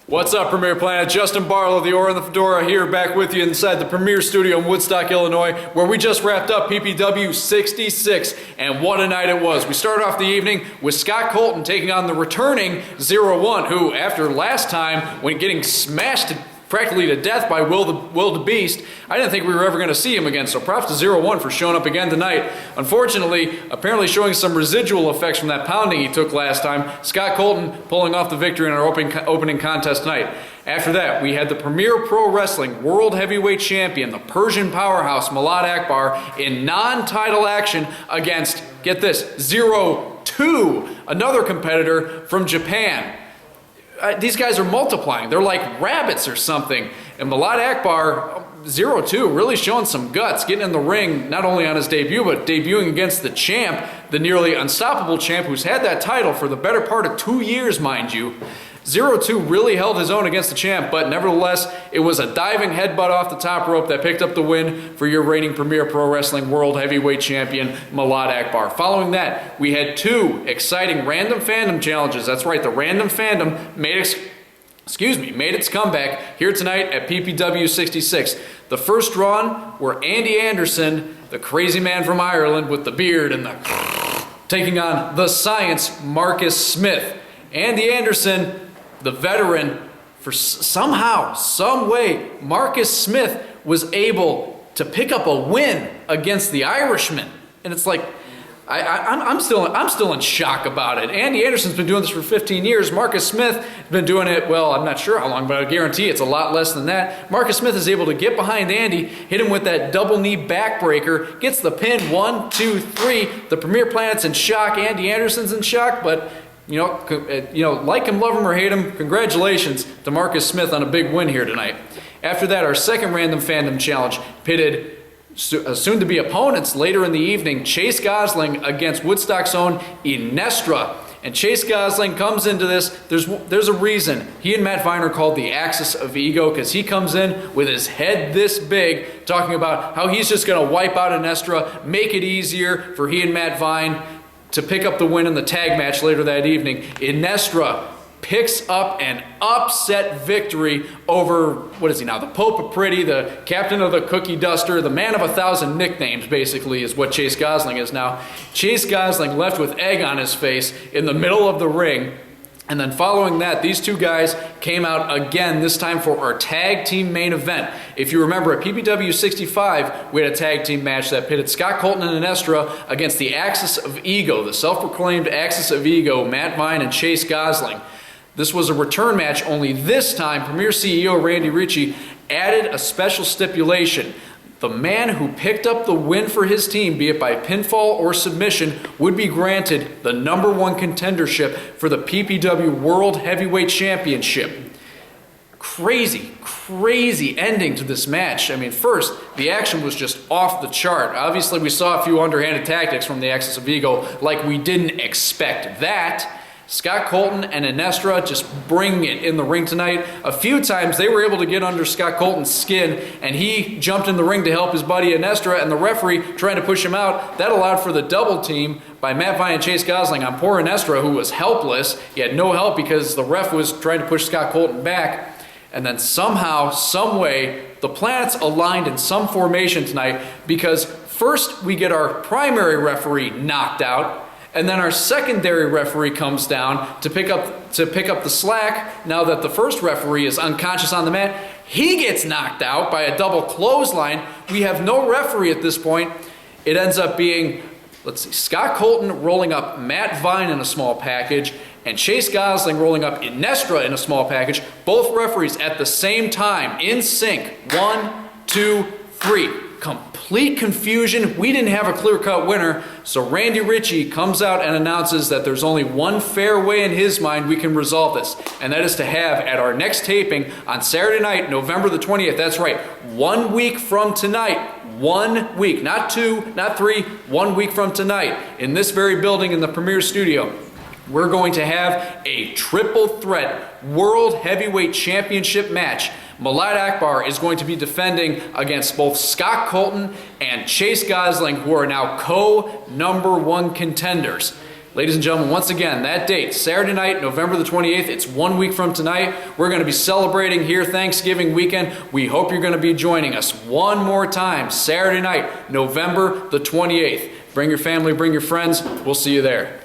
What's up, Premier Planet? Justin Barlow, the Aura and the Fedora, here back with you inside the Premier Studio in Woodstock, Illinois, where we just wrapped up PPW 66, and what a night it was. We started off the evening with Scott Colton taking on the returning 0-1, who, after last time, when getting smashed practically to death by Will the Beast, I didn't think we were ever going to see him again, so props to 0-1 for showing up again tonight. Unfortunately, apparently showing some residual effects from that pounding he took last time, Scott Colton pulling off the victory in our opening contest tonight. After that, we had the Premier Pro Wrestling World Heavyweight Champion, the Persian powerhouse Malad Akbar, in non-title action against, get this, 0-2, another competitor from Japan. These guys are multiplying. They're like rabbits or something. And Malad Akbar, 0-2, really showing some guts, getting in the ring, not only on his debut, but debuting against the champ, the nearly unstoppable champ who's had that title for the better part of 2 years, mind you. 0-2 really held his own against the champ, but nevertheless, it was a diving headbutt off the top rope that picked up the win for your reigning Premier Pro Wrestling World Heavyweight Champion, Malad Akbar. Following that, we had two exciting Random Fandom challenges. That's right, the Random Fandom made its comeback here tonight at PPW 66. The first drawn were Andy Anderson, the crazy man from Ireland with the beard and the taking on the Science, Marcus Smith. Andy Anderson, the veteran, for somehow, some way, Marcus Smith was able to pick up a win against the Irishman. And it's like, I'm still in shock about it. Andy Anderson's been doing this for 15 years. Marcus Smith has been doing it, well, I'm not sure how long, but I guarantee it's a lot less than that. Marcus Smith is able to get behind Andy, hit him with that double knee backbreaker, gets the pin, 1, 2, 3. The Premier Planet's in shock. Andy Anderson's in shock, but you know, like him, love him, or hate him, congratulations to Marcus Smith on a big win here tonight. After that, our second Random Fandom Challenge pitted soon-to-be opponents later in the evening, Chase Gosling against Woodstock's own Inestra. And Chase Gosling comes into this, there's a reason. He and Matt Vine are called the Axis of Ego, because he comes in with his head this big, talking about how he's just going to wipe out Inestra, make it easier for he and Matt Vine to pick up the win in the tag match later that evening. Inestra picks up an upset victory over, what is he now, the Pope of Pretty, the captain of the Cookie Duster, the man of 1,000 nicknames, basically, is what Chase Gosling is now. Chase Gosling left with egg on his face in the middle of the ring. And then following that, these two guys came out again, this time for our tag team main event. If you remember, at PPW 65, we had a tag team match that pitted Scott Colton and Inestra against the Axis of Ego, the self-proclaimed Axis of Ego, Matt Vine and Chase Gosling. This was a return match, only this time Premier CEO Randy Ricci added a special stipulation. The man who picked up the win for his team, be it by pinfall or submission, would be granted the #1 contendership for the PPW World Heavyweight Championship. Crazy ending to this match. I mean, first, the action was just off the chart. Obviously, we saw a few underhanded tactics from the Axis of Ego, like we didn't expect that. Scott Colton and Inestra just bring it in the ring tonight. A few times they were able to get under Scott Colton's skin, and he jumped in the ring to help his buddy Inestra, and the referee trying to push him out. That allowed for the double team by Matt Vine and Chase Gosling on poor Inestra, who was helpless. He had no help because the ref was trying to push Scott Colton back. And then somehow, some way, the planets aligned in some formation tonight, because first we get our primary referee knocked out, and then our secondary referee comes down to pick up the slack now that the first referee is unconscious on the mat. He gets knocked out by a double clothesline. We have no referee at this point. It ends up being, let's see, Scott Colton rolling up Matt Vine in a small package and Chase Gosling rolling up Inestra in a small package. Both referees at the same time, in sync. 1, 2, 3. Complete confusion. We didn't have a clear-cut winner, so Randy Ricci comes out and announces that there's only one fair way in his mind we can resolve this, and that is to have at our next taping on Saturday night, November the 20th, that's right, 1 week from tonight, 1 week, not 2, not 3, 1 week from tonight, in this very building in the Premier Studio, we're going to have a triple threat World Heavyweight Championship match. Malad Akbar is going to be defending against both Scott Colton and Chase Gosling, who are now co-#1 contenders. Ladies and gentlemen, once again, that date, Saturday night, November the 28th, it's 1 week from tonight. We're going to be celebrating here Thanksgiving weekend. We hope you're going to be joining us one more time, Saturday night, November the 28th. Bring your family, bring your friends. We'll see you there.